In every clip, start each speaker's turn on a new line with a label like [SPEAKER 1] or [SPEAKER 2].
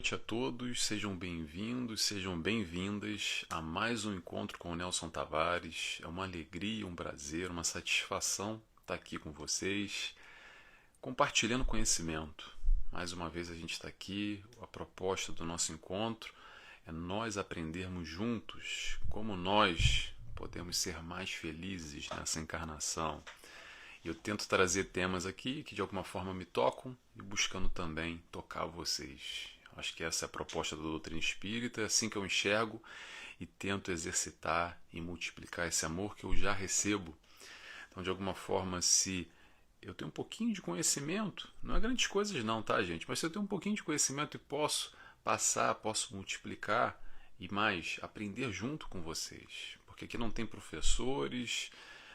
[SPEAKER 1] Noite a todos, sejam bem-vindos, sejam bem-vindas a mais um encontro com o Nelson Tavares. É uma alegria, um prazer, uma satisfação estar aqui com vocês, compartilhando conhecimento. Mais uma vez a gente está aqui, a proposta do nosso encontro é nós aprendermos juntos como nós podemos ser mais felizes nessa encarnação. E eu tento trazer temas aqui que de alguma forma me tocam e buscando também tocar vocês. Acho que essa é a proposta da doutrina espírita, é assim que eu enxergo e tento exercitar e multiplicar esse amor que eu já recebo. Então, de alguma forma, se eu tenho um pouquinho de conhecimento, não é grandes coisas não, tá, gente? Mas se eu tenho um pouquinho de conhecimento e posso passar, posso multiplicar e mais, aprender junto com vocês. Porque aqui não tem professores,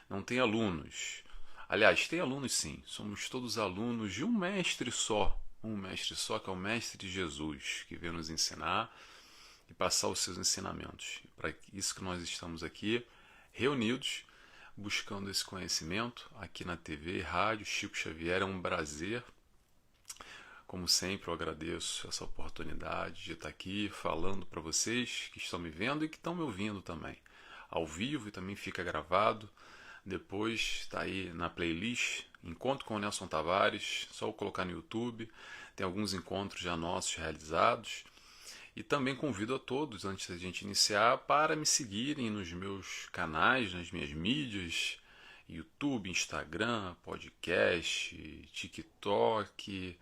[SPEAKER 1] não tem alunos. Aliás, tem alunos sim, somos todos alunos de um mestre só, que é o Mestre Jesus, que veio nos ensinar e passar os seus ensinamentos. Para isso que nós estamos aqui, reunidos, buscando esse conhecimento, aqui na TV e rádio. Chico Xavier, é um prazer. Como sempre, eu agradeço essa oportunidade de estar aqui falando para vocês que estão me vendo e que estão me ouvindo também, ao vivo, e também fica gravado. Depois está aí na playlist Encontro com o Nelson Tavares, só eu colocar no YouTube. Tem alguns encontros já nossos realizados. E também convido a todos, antes da gente iniciar, para me seguirem nos meus canais, nas minhas mídias, YouTube, Instagram, podcast, TikTok,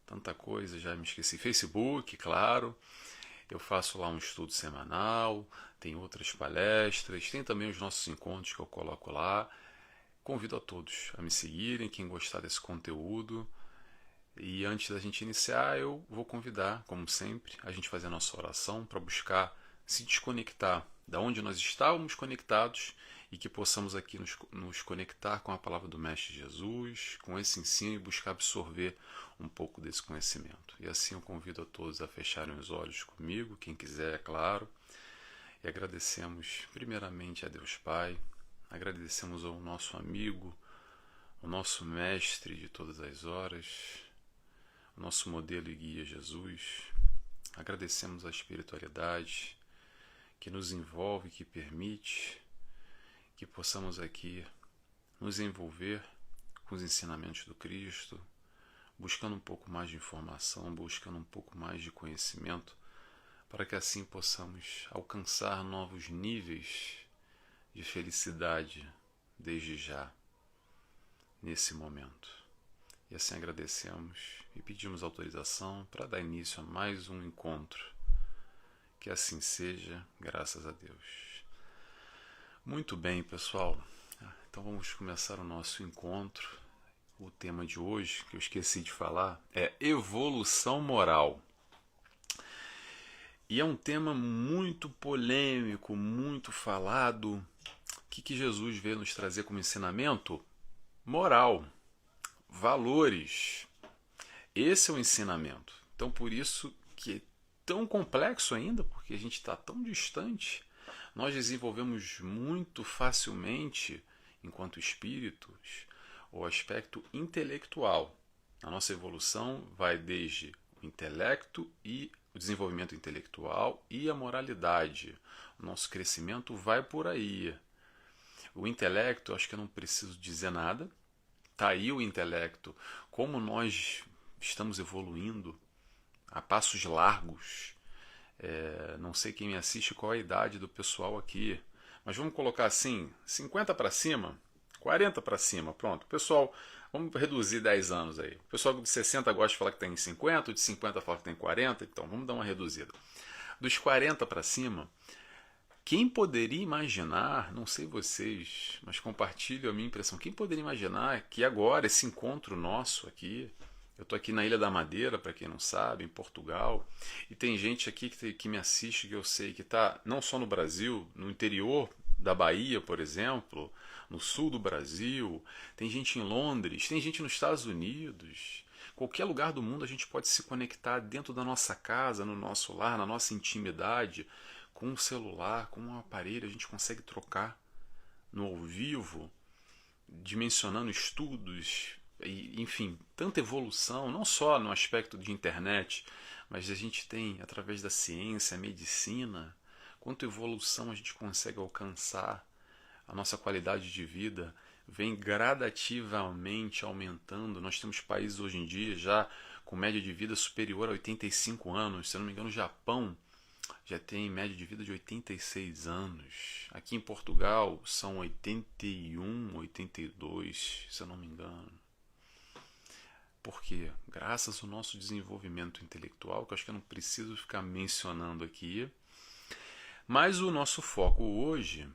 [SPEAKER 1] tanta coisa, já me esqueci. Facebook, claro. Eu faço lá um estudo semanal, tem outras palestras, tem também os nossos encontros que eu coloco lá. Convido a todos a me seguirem, quem gostar desse conteúdo. E antes da gente iniciar, eu vou convidar, como sempre, a gente fazer a nossa oração para buscar se desconectar da onde nós estávamos conectados e que possamos aqui nos conectar com a palavra do Mestre Jesus, com esse ensino e buscar absorver um pouco desse conhecimento. E assim eu convido a todos a fecharem os olhos comigo, quem quiser, é claro. E agradecemos primeiramente a Deus Pai, agradecemos ao nosso amigo, o nosso mestre de todas as horas, o nosso modelo e guia Jesus. Agradecemos a espiritualidade que nos envolve, que permite que possamos aqui nos envolver com os ensinamentos do Cristo, buscando um pouco mais de informação, buscando um pouco mais de conhecimento, para que assim possamos alcançar novos níveis de felicidade desde já, nesse momento. E assim agradecemos e pedimos autorização para dar início a mais um encontro. Que assim seja, graças a Deus. Muito bem, pessoal. Então vamos começar o nosso encontro. O tema de hoje, que eu esqueci de falar, é evolução moral. E é um tema muito polêmico, muito falado. O que Jesus veio nos trazer como ensinamento? Moral, valores. Esse é o ensinamento. Então, por isso que é tão complexo ainda, porque a gente está tão distante. Nós desenvolvemos muito facilmente, enquanto espíritos, o aspecto intelectual. A nossa evolução vai desde o intelecto e o desenvolvimento intelectual e a moralidade. O nosso crescimento vai por aí. O intelecto, acho que eu não preciso dizer nada. Está aí o intelecto. Como nós estamos evoluindo a passos largos. Não sei quem me assiste, qual a idade do pessoal aqui. Mas vamos colocar assim, 50 para cima, 40 para cima, pronto. Pessoal, vamos reduzir 10 anos aí. O pessoal de 60 gosta de falar que tem 50, o de 50 fala que tem 40, então vamos dar uma reduzida. Dos 40 para cima, quem poderia imaginar, não sei vocês, mas compartilho a minha impressão, quem poderia imaginar que agora, esse encontro nosso aqui, eu estou aqui na Ilha da Madeira, para quem não sabe, em Portugal, e tem gente aqui que me assiste, que eu sei que está não só no Brasil, no interior da Bahia, por exemplo, no sul do Brasil, tem gente em Londres, tem gente nos Estados Unidos. Qualquer lugar do mundo a gente pode se conectar dentro da nossa casa, no nosso lar, na nossa intimidade, com um celular, com um aparelho, a gente consegue trocar no ao vivo, dimensionando estudos, enfim, tanta evolução, não só no aspecto de internet, mas a gente tem, através da ciência, a medicina, quanta evolução a gente consegue alcançar, a nossa qualidade de vida vem gradativamente aumentando. Nós temos países hoje em dia já com média de vida superior a 85 anos. Se eu não me engano, o Japão já tem média de vida de 86 anos. Aqui em Portugal são 81, 82, se eu não me engano. Por quê? Graças ao nosso desenvolvimento intelectual, que eu acho que eu não preciso ficar mencionando aqui, mas o nosso foco hoje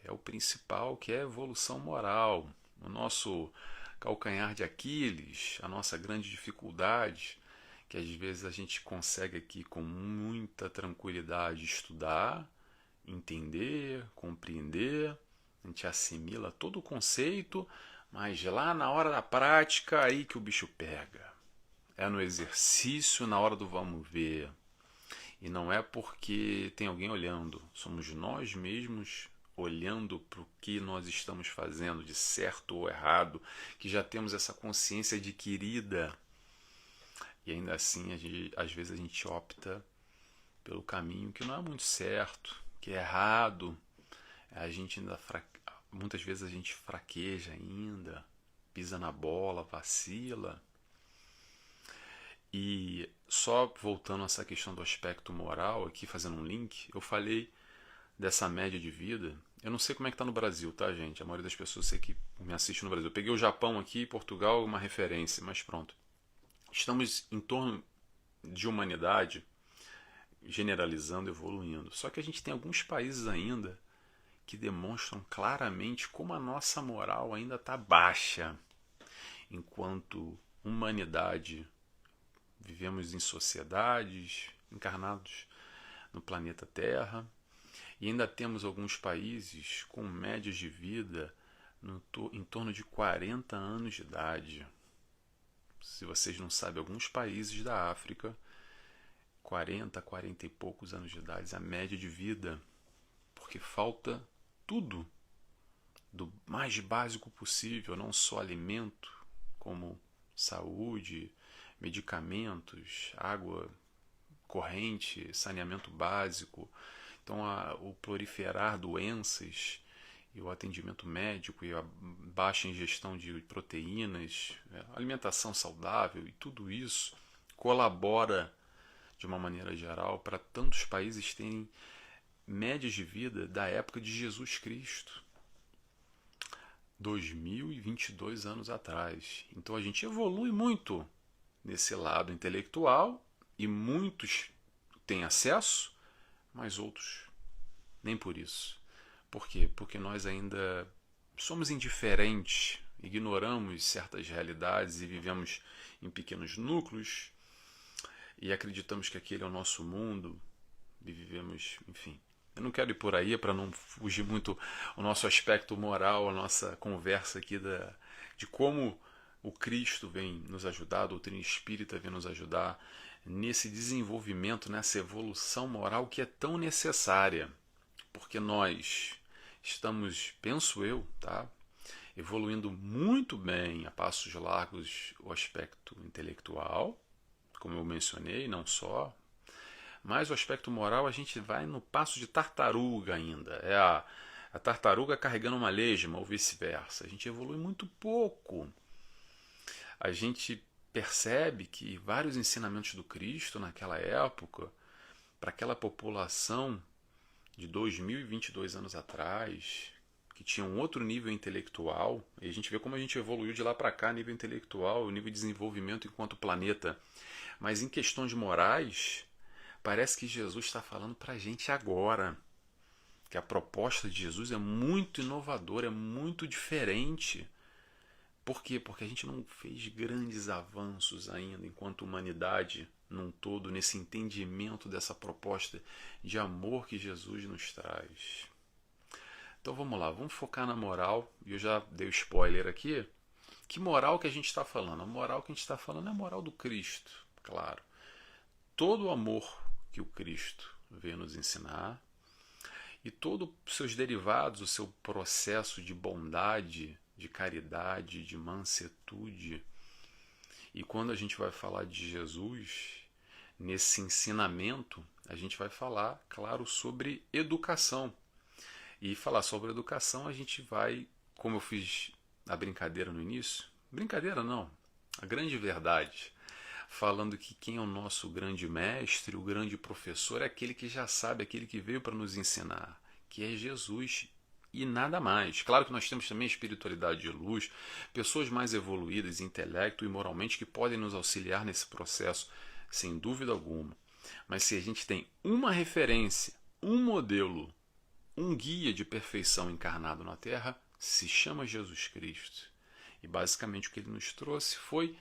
[SPEAKER 1] é o principal, que é a evolução moral. O nosso calcanhar de Aquiles, a nossa grande dificuldade, que às vezes a gente consegue aqui com muita tranquilidade estudar, entender, compreender, a gente assimila todo o conceito, mas lá na hora da prática, aí que o bicho pega. É no exercício, na hora do vamos ver. E não é porque tem alguém olhando, somos nós mesmos olhando para o que nós estamos fazendo de certo ou errado, que já temos essa consciência adquirida. E ainda assim, às vezes a gente opta pelo caminho que não é muito certo, que é errado. A gente ainda muitas vezes a gente fraqueja ainda, pisa na bola, vacila. E só voltando a essa questão do aspecto moral, aqui fazendo um link, eu falei dessa média de vida. Eu não sei como é que tá no Brasil, tá, gente? A maioria das pessoas sei que me assiste no Brasil. Eu peguei o Japão aqui, Portugal, uma referência, mas pronto. Estamos em torno de humanidade generalizando, evoluindo. Só que a gente tem alguns países ainda que demonstram claramente como a nossa moral ainda está baixa. Enquanto humanidade, vivemos em sociedades, encarnados no planeta Terra, e ainda temos alguns países com médias de vida em torno de 40 anos de idade. Se vocês não sabem, alguns países da África, 40, 40 e poucos anos de idade, a média de vida, porque falta tudo do mais básico possível, não só alimento, como saúde, medicamentos, água corrente, saneamento básico. Então, o proliferar doenças e o atendimento médico e a baixa ingestão de proteínas, alimentação saudável e tudo isso colabora de uma maneira geral para tantos países terem médias de vida da época de Jesus Cristo, 2022 anos atrás. Então a gente evolui muito nesse lado intelectual e muitos têm acesso, mas outros nem por isso. Por quê? Porque nós ainda somos indiferentes, ignoramos certas realidades e vivemos em pequenos núcleos e acreditamos que aquele é o nosso mundo e vivemos, enfim. Eu não quero ir por aí para não fugir muito o nosso aspecto moral, a nossa conversa aqui de como o Cristo vem nos ajudar, a doutrina espírita vem nos ajudar nesse desenvolvimento, nessa evolução moral que é tão necessária. Porque nós estamos, penso eu, tá, evoluindo muito bem a passos largos o aspecto intelectual, como eu mencionei, não só, mas o aspecto moral a gente vai no passo de tartaruga ainda. É a tartaruga carregando uma lesma ou vice-versa. A gente evolui muito pouco. A gente percebe que vários ensinamentos do Cristo naquela época, para aquela população de 2022 anos atrás, que tinha um outro nível intelectual, e a gente vê como a gente evoluiu de lá para cá, nível intelectual, nível de desenvolvimento enquanto planeta. Mas em questões morais, parece que Jesus está falando para a gente agora, que a proposta de Jesus é muito inovadora, é muito diferente. Por quê? Porque a gente não fez grandes avanços ainda enquanto humanidade num todo, nesse entendimento dessa proposta de amor que Jesus nos traz. Então vamos lá, vamos focar na moral, e eu já dei o spoiler aqui. Que moral que a gente está falando? A moral que a gente está falando é a moral do Cristo, claro. Todo o amor que o Cristo veio nos ensinar e todos os seus derivados, o seu processo de bondade, de caridade, de mansetude. E quando a gente vai falar de Jesus, Nesse ensinamento, a gente vai falar, claro, sobre educação. E falar sobre educação, a gente vai, como eu fiz a brincadeira no início, brincadeira não, a grande verdade, falando que quem é o nosso grande mestre, o grande professor, é aquele que já sabe, aquele que veio para nos ensinar, que é Jesus e nada mais. Claro que nós temos também espiritualidade de luz, pessoas mais evoluídas, intelecto e moralmente, que podem nos auxiliar nesse processo, sem dúvida alguma. Mas se a gente tem uma referência, um modelo, um guia de perfeição encarnado na Terra, se chama Jesus Cristo. E basicamente o que ele nos trouxe foi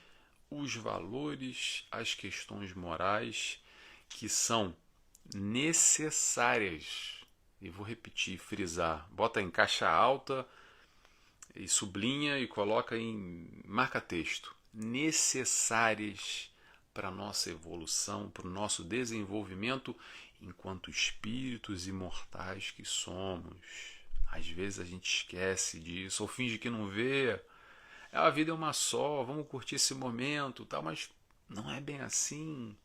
[SPEAKER 1] os valores, as questões morais que são necessárias. E vou repetir, frisar. Bota em caixa alta e sublinha e coloca em marca-texto. Necessárias para a nossa evolução, para o nosso desenvolvimento enquanto espíritos imortais que somos. Às vezes a gente esquece disso, ou finge que não vê. A vida é uma só, vamos curtir esse momento, tal, mas não é bem assim.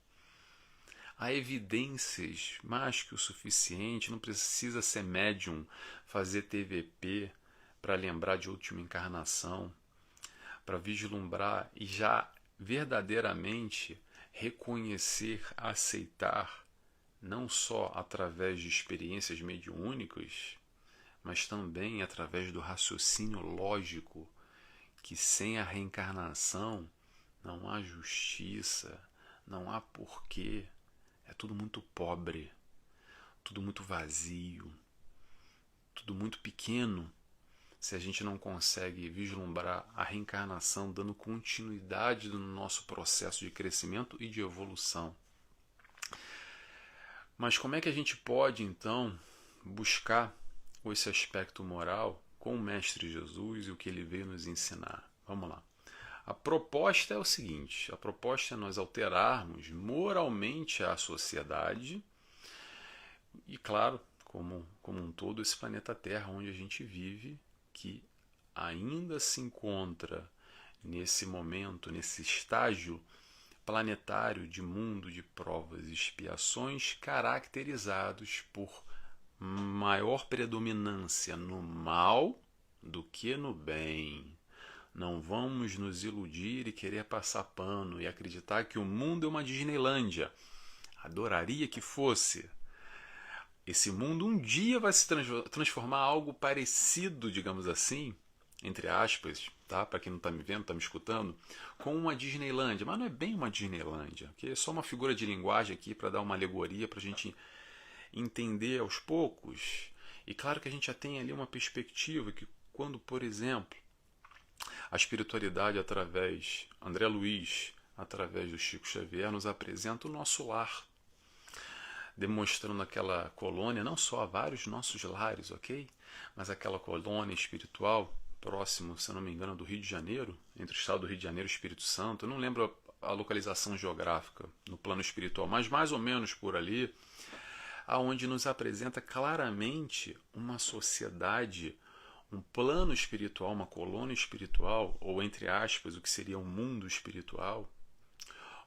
[SPEAKER 1] Há evidências mais que o suficiente, não precisa ser médium, fazer TVP para lembrar de última encarnação, para vislumbrar e já verdadeiramente reconhecer, aceitar, não só através de experiências mediúnicas, mas também através do raciocínio lógico, que sem a reencarnação não há justiça, não há porquê. É tudo muito pobre, tudo muito vazio, tudo muito pequeno, se a gente não consegue vislumbrar a reencarnação dando continuidade no nosso processo de crescimento e de evolução. Mas como é que a gente pode, então, buscar esse aspecto moral com o Mestre Jesus e o que ele veio nos ensinar? Vamos lá. A proposta é o seguinte: a proposta é nós alterarmos moralmente a sociedade e, claro, como um todo, esse planeta Terra onde a gente vive, que ainda se encontra nesse momento, nesse estágio planetário de mundo de provas e expiações, caracterizados por maior predominância no mal do que no bem. Não vamos nos iludir e querer passar pano e acreditar que o mundo é uma Disneylândia. Adoraria que fosse. Esse mundo um dia vai se transformar em algo parecido, digamos assim, entre aspas, tá? Para quem não está me vendo, está me escutando, com uma Disneylândia. Mas não é bem uma Disneylândia, okay? É só uma figura de linguagem aqui para dar uma alegoria para a gente entender aos poucos. E claro que a gente já tem ali uma perspectiva que quando, por exemplo, a espiritualidade através André Luiz, através do Chico Xavier, nos apresenta o nosso lar, demonstrando aquela colônia, não só a vários nossos lares, ok? Mas aquela colônia espiritual próximo, se eu não me engano, do Rio de Janeiro, entre o estado do Rio de Janeiro e o Espírito Santo. Eu não lembro a localização geográfica no plano espiritual, mas mais ou menos por ali, aonde nos apresenta claramente uma sociedade, um plano espiritual, uma colônia espiritual, ou entre aspas, o que seria um mundo espiritual,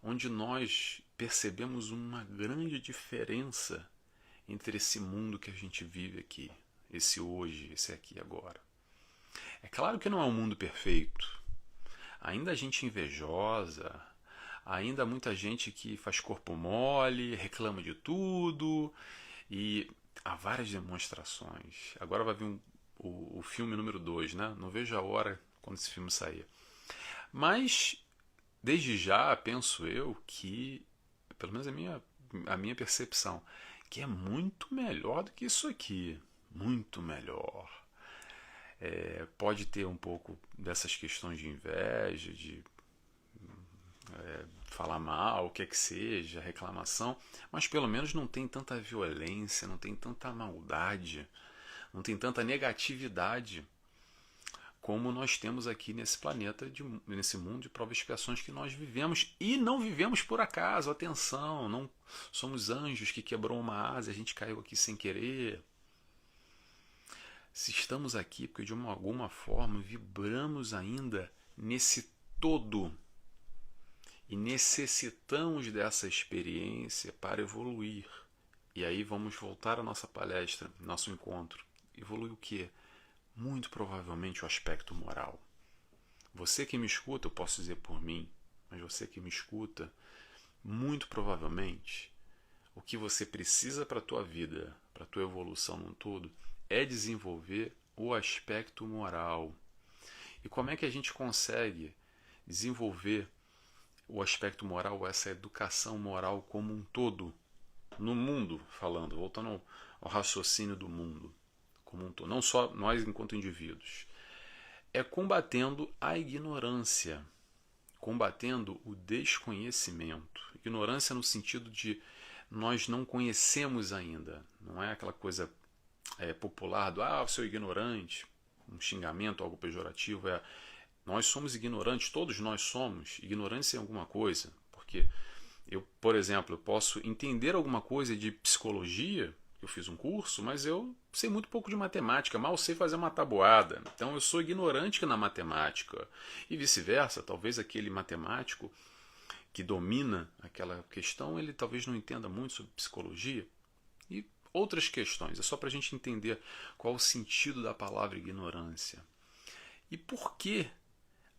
[SPEAKER 1] onde nós percebemos uma grande diferença entre esse mundo que a gente vive aqui, esse hoje, esse aqui agora. É claro que não é um mundo perfeito. Ainda há gente invejosa, ainda há muita gente que faz corpo mole, reclama de tudo, e há várias demonstrações. Agora vai vir o filme número 2, né? Não vejo a hora quando esse filme sair. Mas, desde já, penso eu que, pelo menos a minha percepção, que é muito melhor do que isso aqui. Muito melhor. Pode ter um pouco dessas questões de inveja, de falar mal, o que é que seja, reclamação, mas pelo menos não tem tanta violência, não tem tanta maldade, não tem tanta negatividade como nós temos aqui nesse planeta, nesse mundo de provas e expiações que nós vivemos. E não vivemos por acaso, atenção, não somos anjos que quebrou uma asa e a gente caiu aqui sem querer. Se estamos aqui porque de alguma forma vibramos ainda nesse todo e necessitamos dessa experiência para evoluir. E aí vamos voltar à nossa palestra, nosso encontro. Evoluir o quê? Muito provavelmente o aspecto moral. Você que me escuta, eu posso dizer por mim, mas você que me escuta, muito provavelmente, o que você precisa para a tua vida, para a tua evolução num todo, é desenvolver o aspecto moral. E como é que a gente consegue desenvolver o aspecto moral, essa educação moral como um todo, no mundo, falando, voltando ao raciocínio do mundo como um todo, não só nós enquanto indivíduos, é combatendo a ignorância, combatendo o desconhecimento. Ignorância no sentido de nós não conhecemos ainda, não é aquela coisa popular do seu ignorante, um xingamento, algo pejorativo, nós somos ignorantes, todos nós somos ignorantes em alguma coisa, porque eu, por exemplo, eu posso entender alguma coisa de psicologia, eu fiz um curso, mas eu sei muito pouco de matemática, mal sei fazer uma tabuada, então eu sou ignorante na matemática, e vice-versa, talvez aquele matemático que domina aquela questão, ele talvez não entenda muito sobre psicologia, e outras questões, é só para a gente entender qual o sentido da palavra ignorância. E por que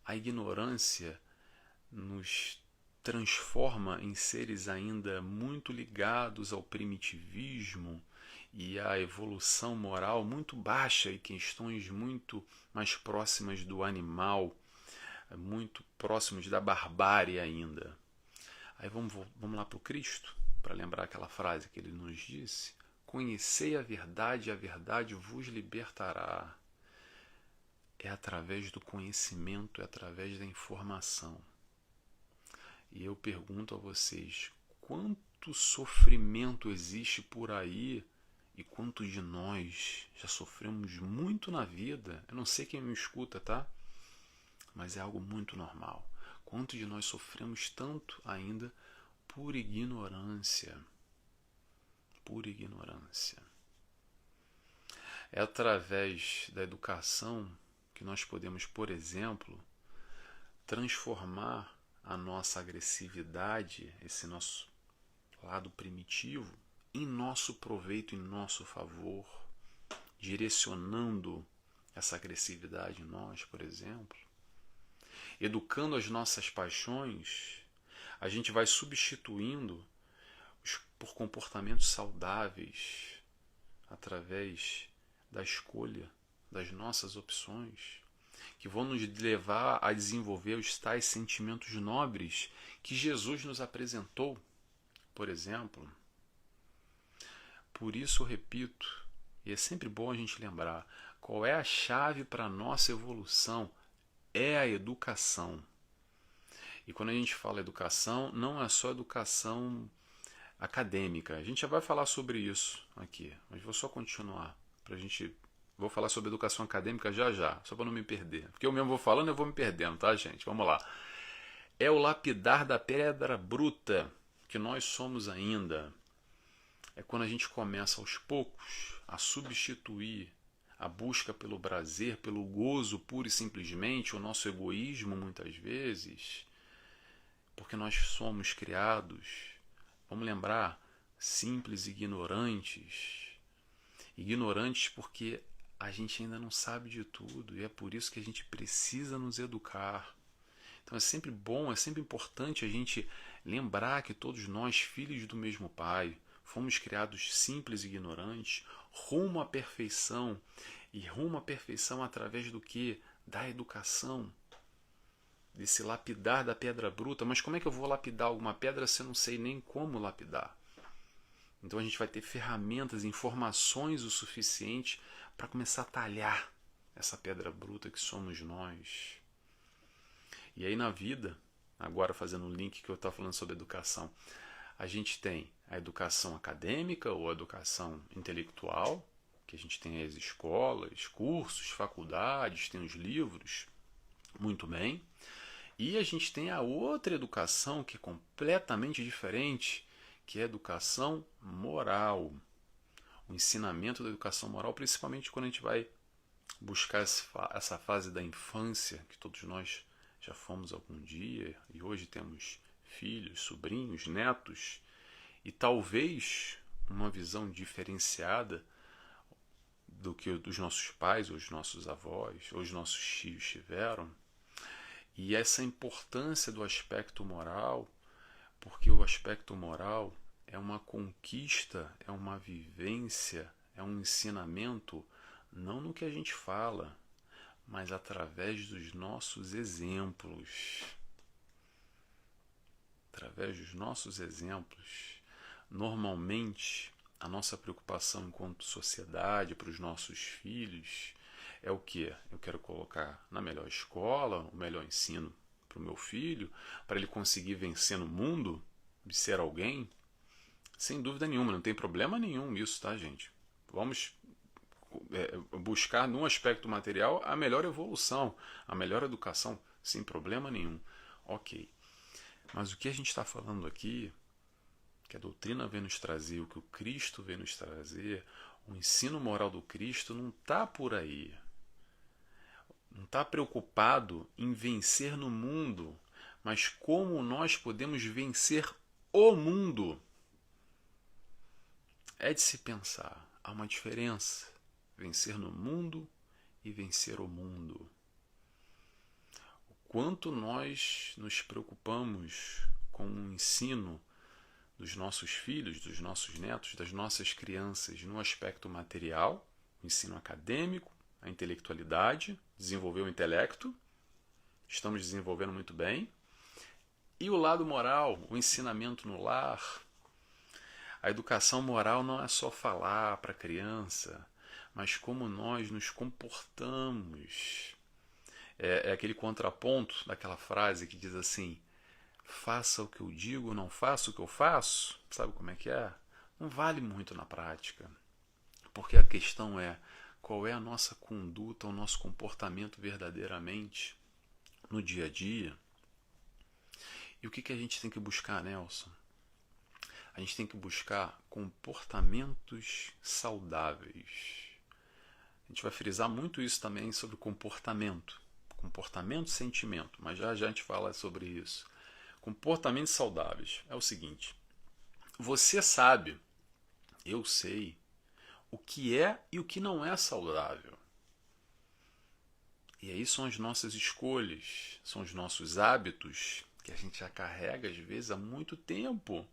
[SPEAKER 1] a ignorância nos transforma em seres ainda muito ligados ao primitivismo e à evolução moral muito baixa e questões muito mais próximas do animal, muito próximos da barbárie ainda. Aí vamos lá para o Cristo, para lembrar aquela frase que ele nos disse: conhecei a verdade e a verdade vos libertará. É através do conhecimento, é através da informação. E eu pergunto a vocês, quanto sofrimento existe por aí e quantos de nós já sofremos muito na vida? Eu não sei quem me escuta, tá? Mas é algo muito normal. Quantos de nós sofremos tanto ainda por ignorância? Por ignorância. É através da educação que nós podemos, por exemplo, transformar a nossa agressividade, esse nosso lado primitivo, em nosso proveito, em nosso favor, direcionando essa agressividade em nós, por exemplo, educando as nossas paixões, a gente vai substituindo por comportamentos saudáveis através da escolha das nossas opções, que vão nos levar a desenvolver os tais sentimentos nobres que Jesus nos apresentou, por exemplo. Por isso eu repito, e é sempre bom a gente lembrar, qual é a chave para a nossa evolução? É a educação. E quando a gente fala educação, não é só educação acadêmica. A gente já vai falar sobre isso aqui, mas vou só continuar para a gente. Vou falar sobre educação acadêmica já, só para não me perder. Porque eu mesmo vou falando e eu vou me perdendo, tá, gente? Vamos lá. É o lapidar da pedra bruta que nós somos ainda. É quando a gente começa aos poucos a substituir a busca pelo prazer, pelo gozo puro e simplesmente, o nosso egoísmo muitas vezes, porque nós somos criados, vamos lembrar, simples e ignorantes. Ignorantes porque a gente ainda não sabe de tudo e é por isso que a gente precisa nos educar. Então é sempre bom, é sempre importante a gente lembrar que todos nós, filhos do mesmo Pai, fomos criados simples e ignorantes, rumo à perfeição. E rumo à perfeição através do que? Da educação. Desse lapidar da pedra bruta. Mas como é que eu vou lapidar alguma pedra se eu não sei nem como lapidar? Então a gente vai ter ferramentas, informações o suficiente para começar a talhar essa pedra bruta que somos nós. E aí na vida, agora fazendo um link que eu estava falando sobre educação, a gente tem a educação acadêmica ou a educação intelectual, que a gente tem as escolas, cursos, faculdades, tem os livros, muito bem. E a gente tem a outra educação que é completamente diferente, que é a educação moral. O ensinamento da educação moral, principalmente quando a gente vai buscar essa fase da infância, que todos nós já fomos algum dia, e hoje temos filhos, sobrinhos, netos, e talvez uma visão diferenciada do que dos nossos pais, ou os nossos avós, ou os nossos tios tiveram. E essa importância do aspecto moral, porque o aspecto moral é uma conquista, é uma vivência, é um ensinamento, não no que a gente fala, mas através dos nossos exemplos. Através dos nossos exemplos. Normalmente, a nossa preocupação enquanto sociedade para os nossos filhos é o quê? Eu quero colocar na melhor escola, o melhor ensino para o meu filho, para ele conseguir vencer no mundo, de ser alguém. Sem dúvida nenhuma, não tem problema nenhum isso, tá, gente? Vamos buscar, num aspecto material, a melhor evolução, a melhor educação, sem problema nenhum. Ok. Mas o que a gente está falando aqui, que a doutrina vem nos trazer, o que o Cristo vem nos trazer, o ensino moral do Cristo não está por aí. Não está preocupado em vencer no mundo, mas como nós podemos vencer o mundo. É de se pensar, há uma diferença. Vencer no mundo e vencer o mundo. O quanto nós nos preocupamos com o ensino dos nossos filhos, dos nossos netos, das nossas crianças no aspecto material, o ensino acadêmico, a intelectualidade, desenvolver o intelecto, estamos desenvolvendo muito bem, e o lado moral, o ensinamento no lar. A educação moral não é só falar para a criança, mas como nós nos comportamos. É aquele contraponto daquela frase que diz assim: faça o que eu digo, não faça o que eu faço. Sabe como é que é? Não vale muito na prática. Porque a questão é qual é a nossa conduta, o nosso comportamento verdadeiramente no dia a dia. E o que a gente tem que buscar, Nelson? A gente tem que buscar comportamentos saudáveis. A gente vai frisar muito isso também sobre comportamento. Comportamento e sentimento, mas já a gente fala sobre isso. Comportamentos saudáveis é o seguinte: você sabe, eu sei, o que é e o que não é saudável. E aí são as nossas escolhas, são os nossos hábitos que a gente já carrega às vezes há muito tempo.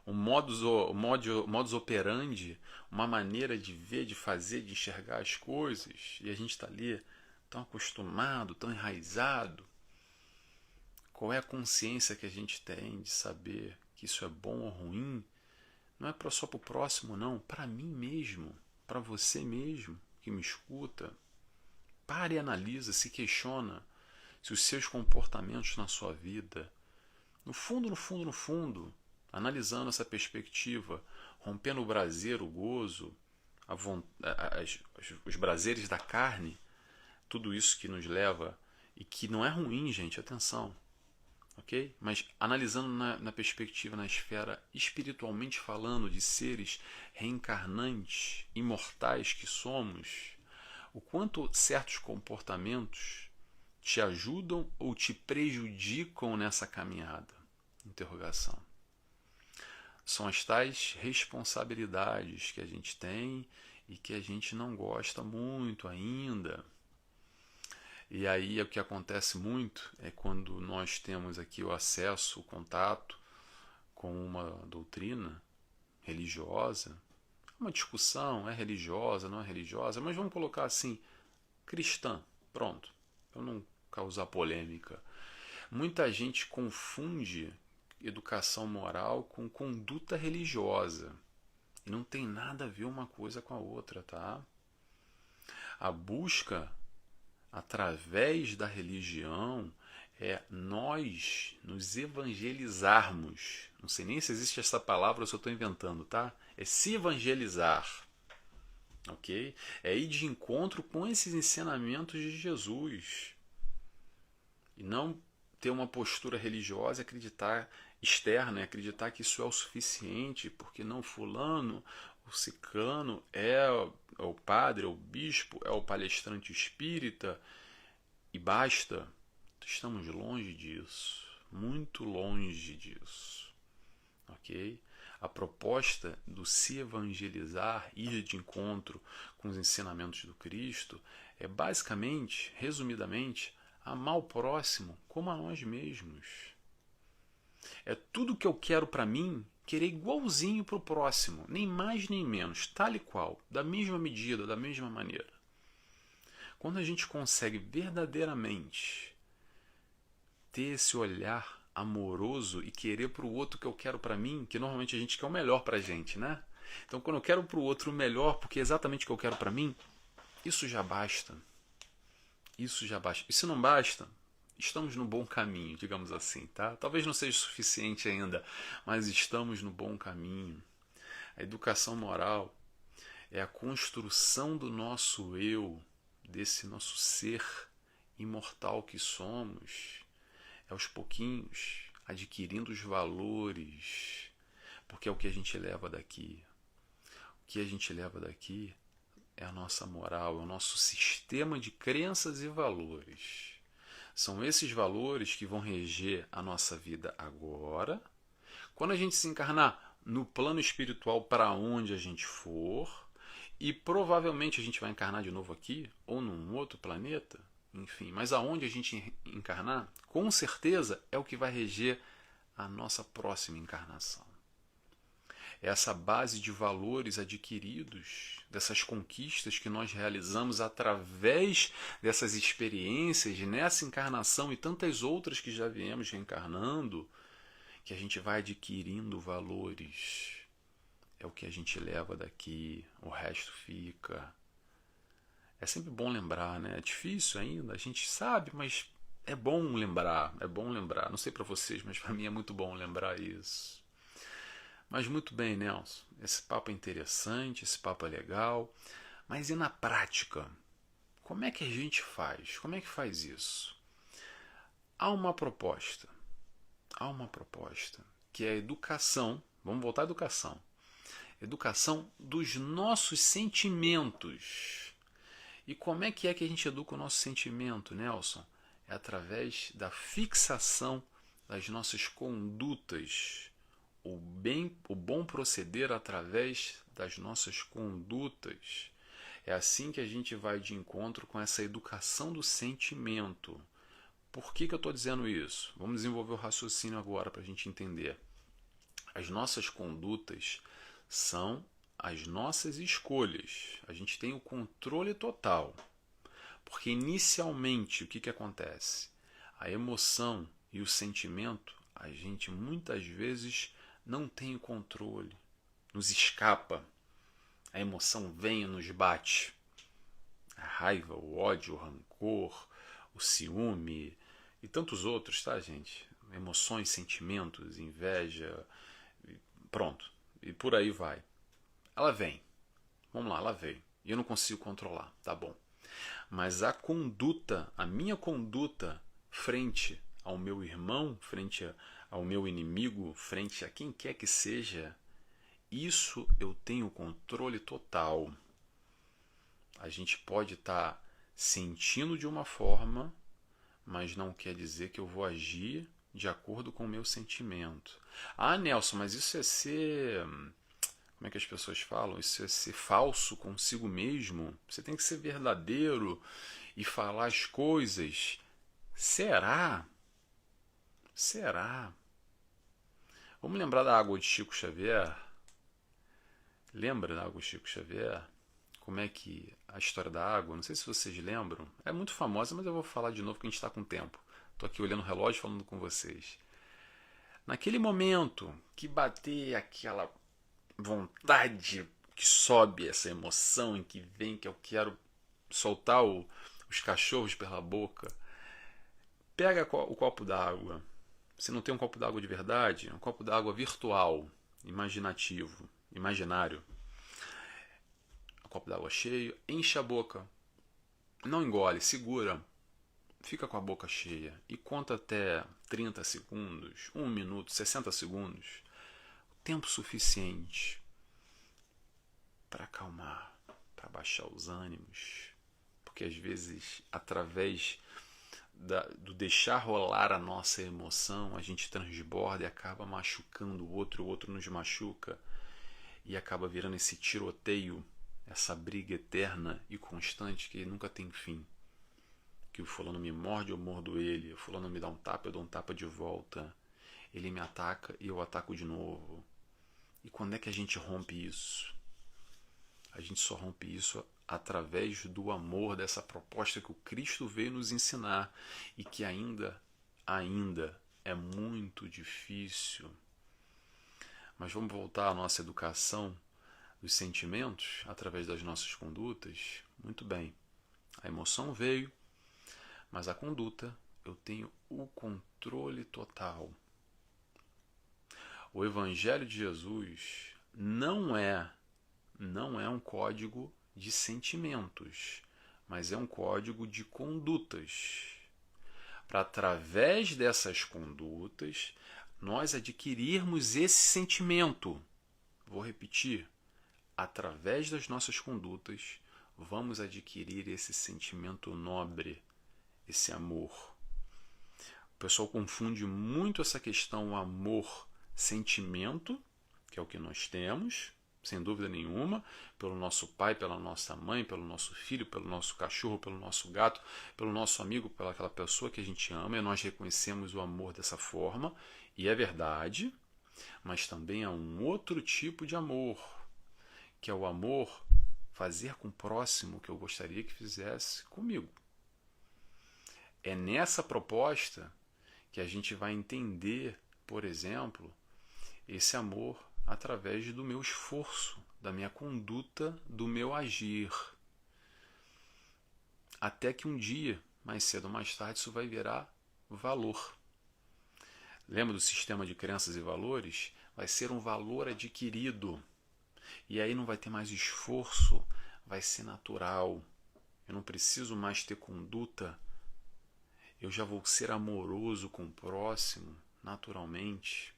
[SPEAKER 1] Um modus operandi, uma maneira de ver, de fazer, de enxergar as coisas, e a gente está ali tão acostumado, tão enraizado. Qual é a consciência que a gente tem de saber que isso é bom ou ruim? Não é só para o próximo, não, para mim mesmo, para você mesmo que me escuta. Pare e analisa, se questiona se os seus comportamentos na sua vida, no fundo, analisando essa perspectiva, rompendo o braseiro, o gozo, os prazeres da carne, tudo isso que nos leva, e que não é ruim, gente, atenção, ok? Mas analisando na perspectiva, na esfera espiritualmente falando, de seres reencarnantes, imortais que somos, o quanto certos comportamentos te ajudam ou te prejudicam nessa caminhada? Interrogação. São as tais responsabilidades que a gente tem e que a gente não gosta muito ainda. E aí o que acontece muito é quando nós temos aqui o acesso, o contato com uma doutrina religiosa, uma discussão, é religiosa, não é religiosa, mas vamos colocar assim, cristã, pronto, para não causar polêmica. Muita gente confunde educação moral com conduta religiosa. E não tem nada a ver uma coisa com a outra, tá? A busca através da religião é nós nos evangelizarmos. Não sei nem se existe essa palavra ou se eu estou inventando, tá? É se evangelizar. Ok? É ir de encontro com esses ensinamentos de Jesus. E não ter uma postura religiosa, acreditar externa, acreditar que isso é o suficiente, porque não fulano, o ciclano é o padre, é o bispo, é o palestrante espírita, e basta. Estamos longe disso. muito longe disso, ok? A proposta do se evangelizar, ir de encontro com os ensinamentos do Cristo, é basicamente, resumidamente, amar o próximo como a nós mesmos. É tudo que eu quero para mim, querer igualzinho para o próximo, nem mais nem menos, tal e qual, da mesma medida, da mesma maneira. Quando a gente consegue verdadeiramente ter esse olhar amoroso e querer para o outro o que eu quero para mim, que normalmente a gente quer o melhor para a gente, né? Então, quando eu quero para o outro o melhor, porque é exatamente o que eu quero para mim, isso já basta. Isso já basta. E se não basta, estamos no bom caminho, digamos assim, tá? Talvez não seja suficiente ainda, mas estamos no bom caminho. A educação moral é a construção do nosso eu, desse nosso ser imortal que somos, é aos pouquinhos adquirindo os valores, porque é o que a gente leva daqui. O que a gente leva daqui é a nossa moral, é o nosso sistema de crenças e valores. São esses valores que vão reger a nossa vida agora. Quando a gente se encarnar no plano espiritual para onde a gente for, e provavelmente a gente vai encarnar de novo aqui, ou num outro planeta, enfim, mas aonde a gente encarnar, com certeza é o que vai reger a nossa próxima encarnação. É essa base de valores adquiridos, dessas conquistas que nós realizamos através dessas experiências nessa encarnação e tantas outras que já viemos reencarnando, que a gente vai adquirindo valores. É o que a gente leva daqui, o resto fica. É sempre bom lembrar, né? É difícil ainda, a gente sabe, mas é bom lembrar, é bom lembrar. Não sei para vocês, mas para mim é muito bom lembrar isso. Mas muito bem, Nelson, esse papo é interessante, esse papo é legal, mas e na prática? Como é que a gente faz? Como é que faz isso? Há uma proposta, que é a educação, vamos voltar à educação, educação dos nossos sentimentos. E como é que a gente educa o nosso sentimento, Nelson? É através da fixação das nossas condutas, o bom proceder através das nossas condutas. É assim que a gente vai de encontro com essa educação do sentimento. Por que eu estou dizendo isso? Vamos desenvolver o raciocínio agora para a gente entender. As nossas condutas são as nossas escolhas. A gente tem o controle total. Porque inicialmente o que acontece? A emoção e o sentimento, a gente muitas vezes não tem o controle, nos escapa. A emoção vem e nos bate. A raiva, o ódio, o rancor, o ciúme e tantos outros, tá, gente? Emoções, sentimentos, inveja, pronto. E por aí vai. Ela vem. Vamos lá, ela veio. E eu não consigo controlar, tá bom. Mas a conduta, a minha conduta frente ao meu irmão, frente ao meu inimigo, frente a quem quer que seja, isso eu tenho controle total. A gente pode estar sentindo de uma forma, mas não quer dizer que eu vou agir de acordo com o meu sentimento. Ah, Nelson, mas isso é ser... Como é que as pessoas falam? Isso é ser falso consigo mesmo. Você tem que ser verdadeiro e falar as coisas. Será? Será? Vamos lembrar da água de Chico Xavier? Lembra da água de Chico Xavier? Como é que a história da água, não sei se vocês lembram, é muito famosa, mas eu vou falar de novo porque a gente está com tempo. Estou aqui olhando o relógio falando com vocês. Naquele momento que bater aquela vontade, que sobe essa emoção em que vem, que eu quero soltar os cachorros pela boca, pega o copo d'água. Se não tem um copo d'água de verdade, um copo d'água virtual, imaginativo, imaginário. Um copo d'água cheio, enche a boca. Não engole, segura. Fica com a boca cheia e conta até 30 segundos, 1 minuto, 60 segundos. Tempo suficiente para acalmar, para baixar os ânimos. Porque às vezes, através do deixar rolar a nossa emoção, a gente transborda e acaba machucando o outro nos machuca e acaba virando esse tiroteio, essa briga eterna e constante que nunca tem fim. Que o fulano me morde, eu mordo ele, o fulano me dá um tapa, eu dou um tapa de volta, ele me ataca e eu ataco de novo. E quando é que a gente rompe isso? A gente só rompe isso através do amor, dessa proposta que o Cristo veio nos ensinar e que ainda é muito difícil. Mas vamos voltar à nossa educação dos sentimentos através das nossas condutas? Muito bem. A emoção veio, mas a conduta eu tenho o controle total. O Evangelho de Jesus não é um código de sentimentos, mas é um código de condutas. Para, através dessas condutas, nós adquirirmos esse sentimento. Vou repetir. Através das nossas condutas, vamos adquirir esse sentimento nobre, esse amor. O pessoal confunde muito essa questão amor-sentimento, que é o que nós temos, sem dúvida nenhuma, pelo nosso pai, pela nossa mãe, pelo nosso filho, pelo nosso cachorro, pelo nosso gato, pelo nosso amigo, pela aquela pessoa que a gente ama, e nós reconhecemos o amor dessa forma, e é verdade, mas também há um outro tipo de amor, que é o amor fazer com o próximo que eu gostaria que fizesse comigo. É nessa proposta que a gente vai entender, por exemplo, esse amor através do meu esforço, da minha conduta, do meu agir. Até que um dia, mais cedo ou mais tarde, isso vai virar valor. Lembra do sistema de crenças e valores? Vai ser um valor adquirido. E aí não vai ter mais esforço, vai ser natural. Eu não preciso mais ter conduta. Eu já vou ser amoroso com o próximo, naturalmente.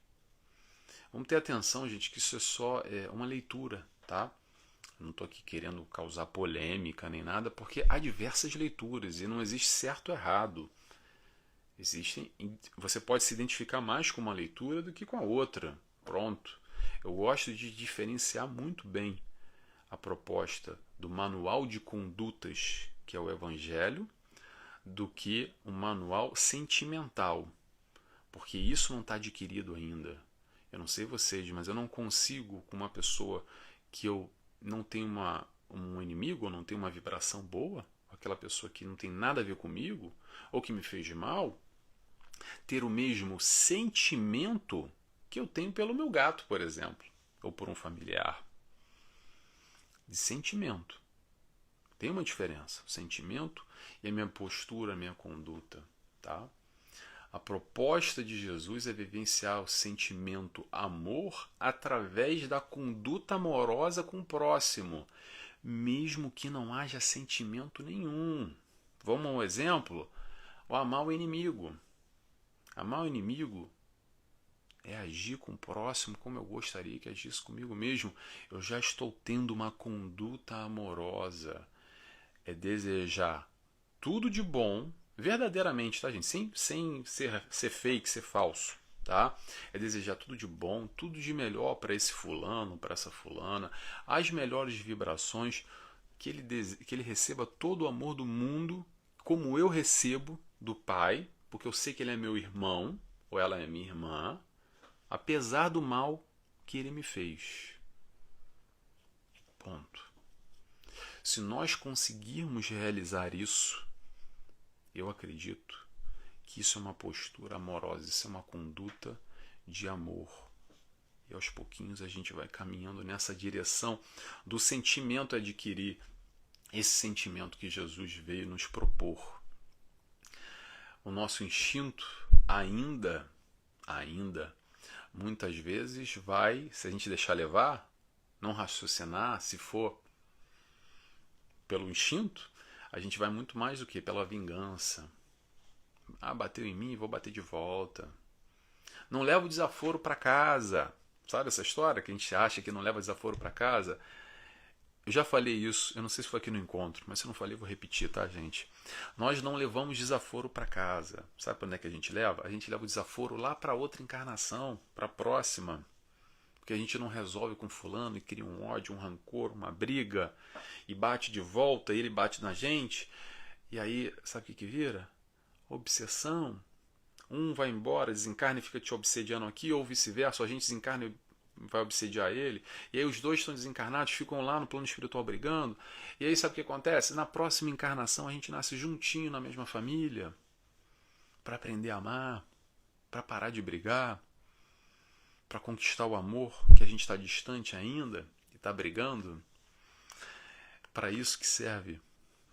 [SPEAKER 1] Vamos ter atenção, gente, que isso é só uma leitura, tá? Eu não estou aqui querendo causar polêmica nem nada, porque há diversas leituras e não existe certo ou errado. Você pode se identificar mais com uma leitura do que com a outra. Pronto. Eu gosto de diferenciar muito bem a proposta do manual de condutas, que é o Evangelho, do que um manual sentimental, porque isso não está adquirido ainda. Eu não sei vocês, mas eu não consigo, com uma pessoa que eu não tenho um inimigo, ou não tenho uma vibração boa, aquela pessoa que não tem nada a ver comigo, ou que me fez mal, ter o mesmo sentimento que eu tenho pelo meu gato, por exemplo, ou por um familiar. De sentimento. Tem uma diferença, o sentimento e a minha postura, a minha conduta, tá? A proposta de Jesus é vivenciar o sentimento amor através da conduta amorosa com o próximo, mesmo que não haja sentimento nenhum. Vamos a um exemplo? O amar o inimigo. Amar o inimigo é agir com o próximo como eu gostaria que agisse comigo mesmo. Eu já estou tendo uma conduta amorosa. É desejar tudo de bom, verdadeiramente, tá, gente? Sem ser fake, ser falso, tá? É desejar tudo de bom, tudo de melhor para esse fulano, para essa fulana, as melhores vibrações, que ele receba todo o amor do mundo, como eu recebo do Pai, porque eu sei que ele é meu irmão, ou ela é minha irmã, apesar do mal que ele me fez. Ponto. Se nós conseguirmos realizar isso, eu acredito que isso é uma postura amorosa, isso é uma conduta de amor. E aos pouquinhos a gente vai caminhando nessa direção do sentimento adquirir, esse sentimento que Jesus veio nos propor. O nosso instinto ainda, muitas vezes vai, se a gente deixar levar, não raciocinar, se for pelo instinto, a gente vai muito mais do que pela vingança. Ah, bateu em mim, vou bater de volta. Não leva o desaforo para casa. Sabe essa história que a gente acha que não leva desaforo para casa? Eu já falei isso, eu não sei se foi aqui no encontro, mas se eu não falei, eu vou repetir, tá, gente? Nós não levamos desaforo para casa. Sabe para onde é que a gente leva? A gente leva o desaforo lá para outra encarnação, para a próxima. Porque a gente não resolve com fulano e cria um ódio, um rancor, uma briga, e bate de volta, e ele bate na gente. E aí, sabe o que vira? Obsessão. Um vai embora, desencarna e fica te obsediando aqui, ou vice-versa, a gente desencarna e vai obsediar ele, e aí os dois estão desencarnados, ficam lá no plano espiritual brigando, e aí sabe o que acontece? Na próxima encarnação a gente nasce juntinho na mesma família, para aprender a amar, para parar de brigar, para conquistar o amor, que a gente está distante ainda, e está brigando. Para isso que serve,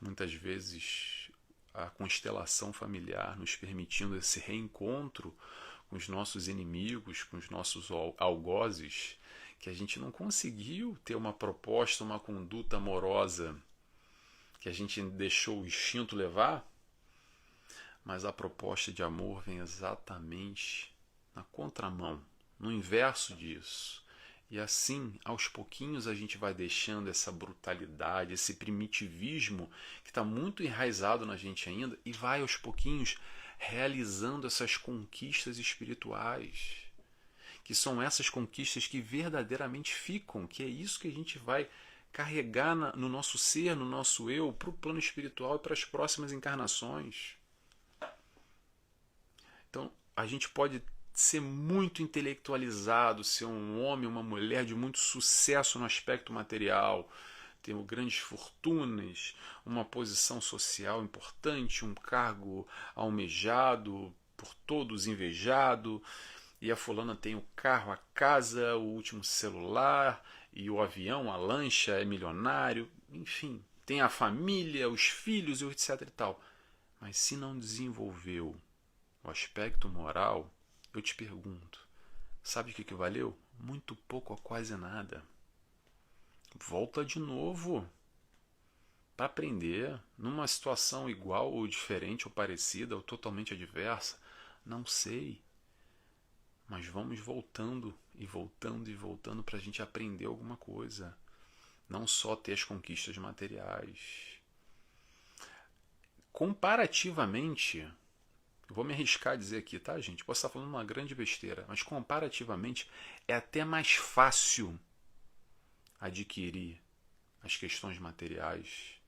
[SPEAKER 1] muitas vezes, a constelação familiar, nos permitindo esse reencontro com os nossos inimigos, com os nossos algozes, que a gente não conseguiu ter uma proposta, uma conduta amorosa, que a gente deixou o instinto levar, mas a proposta de amor vem exatamente na contramão, no inverso disso. E assim, aos pouquinhos, a gente vai deixando essa brutalidade, esse primitivismo que está muito enraizado na gente ainda, e vai aos pouquinhos realizando essas conquistas espirituais, que são essas conquistas que verdadeiramente ficam, que é isso que a gente vai carregar no nosso ser, no nosso eu, para o plano espiritual e para as próximas encarnações. Então, a gente pode ser muito intelectualizado, ser um homem, uma mulher de muito sucesso no aspecto material, ter grandes fortunas, uma posição social importante, um cargo almejado, por todos invejado, e a fulana tem o carro, a casa, o último celular, e o avião, a lancha, é milionário, enfim, tem a família, os filhos e etc e tal. Mas se não desenvolveu o aspecto moral, eu te pergunto, sabe o que valeu? Muito pouco a quase nada. Volta de novo para aprender numa situação igual ou diferente ou parecida ou totalmente adversa. Não sei. Mas vamos voltando e voltando e voltando para a gente aprender alguma coisa. Não só ter as conquistas materiais. Comparativamente, eu vou me arriscar a dizer aqui, tá, gente? Posso estar falando uma grande besteira, mas comparativamente é até mais fácil adquirir as questões materiais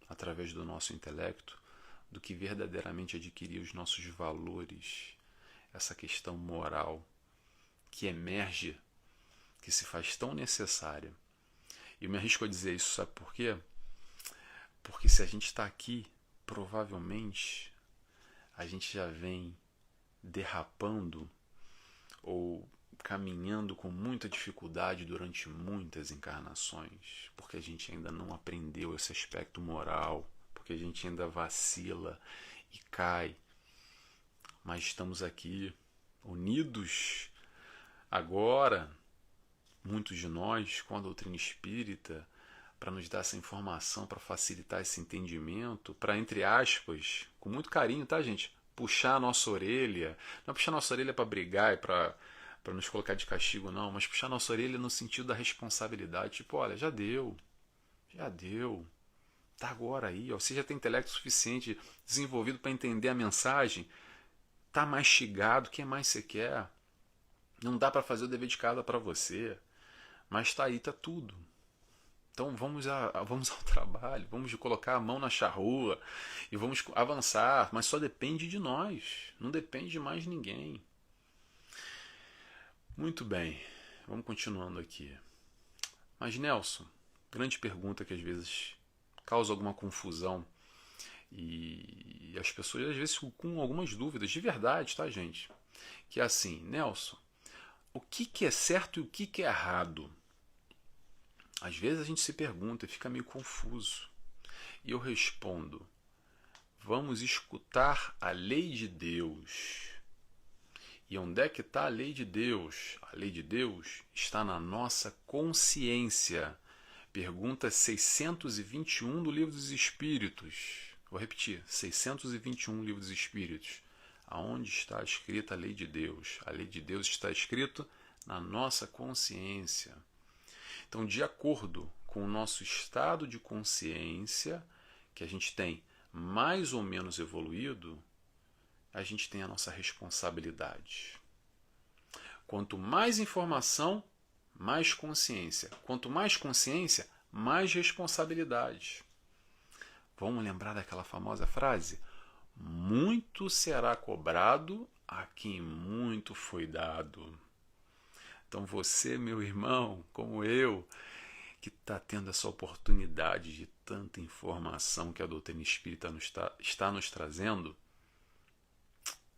[SPEAKER 1] através do nosso intelecto do que verdadeiramente adquirir os nossos valores, essa questão moral que emerge, que se faz tão necessária. E eu me arrisco a dizer isso, sabe por quê? Porque se a gente está aqui, provavelmente a gente já vem derrapando ou caminhando com muita dificuldade durante muitas encarnações, porque a gente ainda não aprendeu esse aspecto moral, porque a gente ainda vacila e cai. Mas estamos aqui unidos agora, muitos de nós, com a doutrina espírita, para nos dar essa informação, para facilitar esse entendimento, para, entre aspas, com muito carinho, tá, gente? Puxar a nossa orelha, não é puxar a nossa orelha para brigar e para nos colocar de castigo, não, mas puxar a nossa orelha no sentido da responsabilidade. Tipo, olha, já deu, tá agora aí, ó, você já tem intelecto suficiente desenvolvido para entender a mensagem, tá mastigado, o que mais você quer? Não dá para fazer o dever de casa para você, mas tá aí, tá tudo. Então vamos ao trabalho, vamos colocar a mão na charrua e vamos avançar, mas só depende de nós, não depende de mais ninguém. Muito bem, vamos continuando aqui. Mas Nelson, grande pergunta que às vezes causa alguma confusão e as pessoas às vezes com algumas dúvidas, de verdade, tá, gente? Que é assim, Nelson, o que é certo e o que é errado? Às vezes a gente se pergunta e fica meio confuso. E eu respondo: vamos escutar a lei de Deus. E onde é que está a lei de Deus? A lei de Deus está na nossa consciência. Pergunta 621 do Livro dos Espíritos. Vou repetir: 621 Livro dos Espíritos. Aonde está escrita a lei de Deus? A lei de Deus está escrita na nossa consciência. Então, de acordo com o nosso estado de consciência, que a gente tem mais ou menos evoluído, a gente tem a nossa responsabilidade. Quanto mais informação, mais consciência. Quanto mais consciência, mais responsabilidade. Vamos lembrar daquela famosa frase? Muito será cobrado a quem muito foi dado. Então você, meu irmão, como eu, que está tendo essa oportunidade de tanta informação que a doutrina espírita está nos trazendo,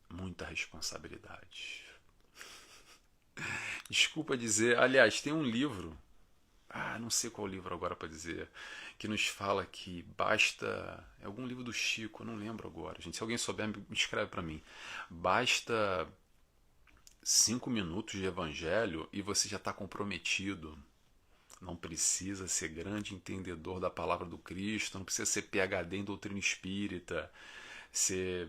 [SPEAKER 1] muita responsabilidade. Desculpa dizer, aliás, tem um livro, não sei qual livro agora para dizer, que nos fala que basta, é algum livro do Chico, eu não lembro agora, gente, se alguém souber, me escreve para mim. Basta 5 minutos de evangelho e você já está comprometido. Não precisa ser grande entendedor da palavra do Cristo, não precisa ser PhD em doutrina espírita, ser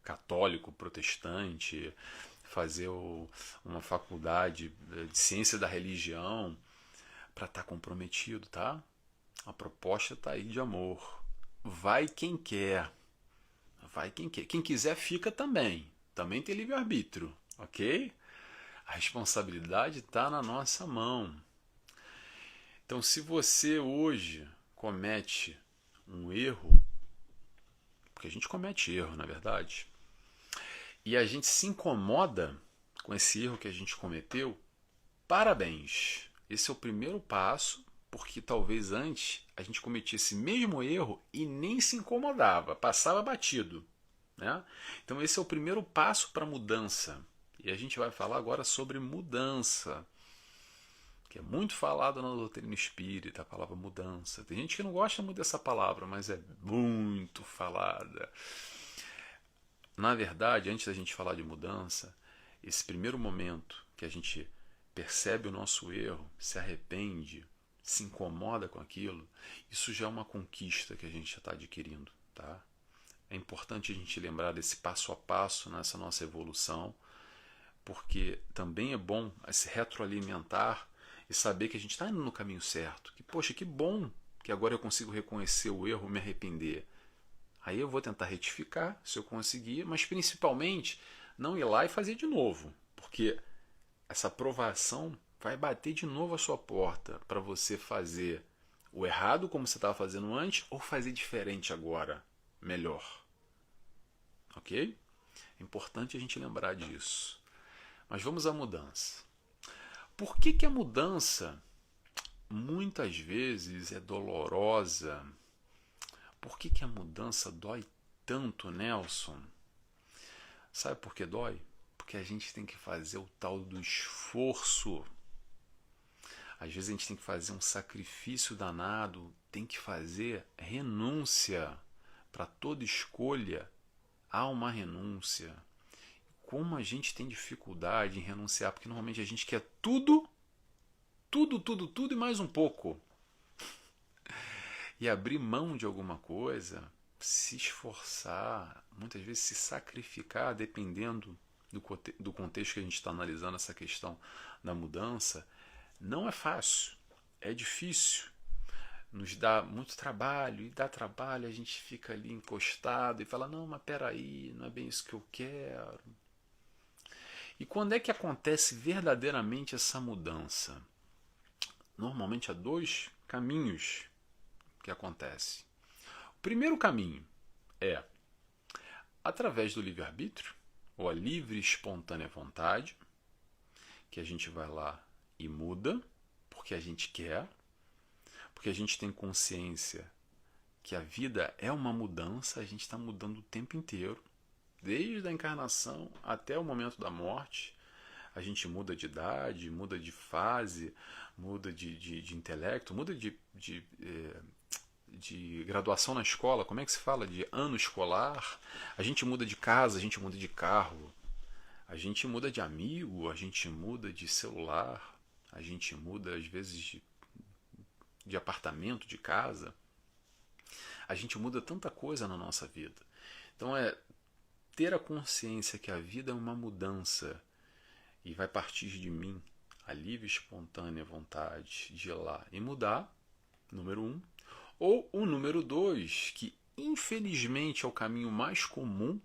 [SPEAKER 1] católico, protestante, fazer uma faculdade de ciência da religião para estar comprometido, tá? A proposta está aí de amor. Vai quem quer. Vai quem quer. Quem quiser fica também. Também tem livre-arbítrio, ok? A responsabilidade está na nossa mão. Então, se você hoje comete um erro, porque a gente comete erro, na verdade, e a gente se incomoda com esse erro que a gente cometeu, parabéns. Esse é o primeiro passo, porque talvez antes a gente cometia esse mesmo erro e nem se incomodava, passava batido, né? Então esse é o primeiro passo para a mudança. E a gente vai falar agora sobre mudança, que é muito falado na doutrina espírita, a palavra mudança. Tem gente que não gosta muito dessa palavra, mas é muito falada. Na verdade, antes da gente falar de mudança, esse primeiro momento que a gente percebe o nosso erro, se arrepende, se incomoda com aquilo, isso já é uma conquista que a gente já está adquirindo, tá? É importante a gente lembrar desse passo a passo nessa nossa evolução, porque também é bom se retroalimentar e saber que a gente está indo no caminho certo. Que, poxa, que bom que agora eu consigo reconhecer o erro, me arrepender. Aí eu vou tentar retificar, se eu conseguir, mas principalmente não ir lá e fazer de novo, porque essa provação vai bater de novo a sua porta para você fazer o errado como você estava fazendo antes ou fazer diferente agora, melhor. Ok? É importante a gente lembrar disso. Mas vamos à mudança. Por que a mudança muitas vezes é dolorosa? Por que a mudança dói tanto, Nelson? Sabe por que dói? Porque a gente tem que fazer o tal do esforço. Às vezes a gente tem que fazer um sacrifício danado, tem que fazer renúncia. Para toda escolha há uma renúncia. Como a gente tem dificuldade em renunciar, porque normalmente a gente quer tudo, tudo e mais um pouco. E abrir mão de alguma coisa, se esforçar, muitas vezes se sacrificar, dependendo do contexto que a gente está analisando essa questão da mudança, não é fácil, é difícil. Nos dá muito trabalho, e dá trabalho, a gente fica ali encostado e fala, não, mas peraí, não é bem isso que eu quero. E quando é que acontece verdadeiramente essa mudança? Normalmente há dois caminhos que acontece. O primeiro caminho é através do livre-arbítrio, ou a livre e espontânea vontade, que a gente vai lá e muda, porque a gente quer, porque a gente tem consciência que a vida é uma mudança, a gente está mudando o tempo inteiro, desde a encarnação até o momento da morte. A gente muda de idade, muda de fase, muda de intelecto, muda de graduação na escola, como é que se fala? De ano escolar. A gente muda de casa, a gente muda de carro, a gente muda de amigo, a gente muda de celular, a gente muda às vezes de apartamento, de casa. A gente muda tanta coisa na nossa vida. Então é ter a consciência que a vida é uma mudança e vai partir de mim a livre e espontânea vontade de ir lá e mudar, número um. Ou o número dois, que infelizmente é o caminho mais comum,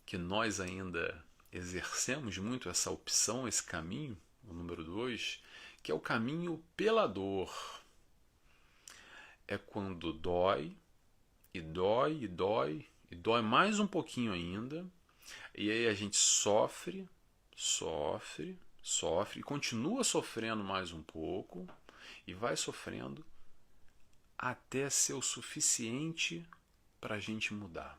[SPEAKER 1] que nós ainda exercemos muito essa opção, esse caminho, o número dois, que é o caminho pela dor. É quando dói, e dói, e dói, e dói mais um pouquinho ainda, e aí a gente sofre, sofre, sofre, e continua sofrendo mais um pouco, e vai sofrendo até ser o suficiente para a gente mudar.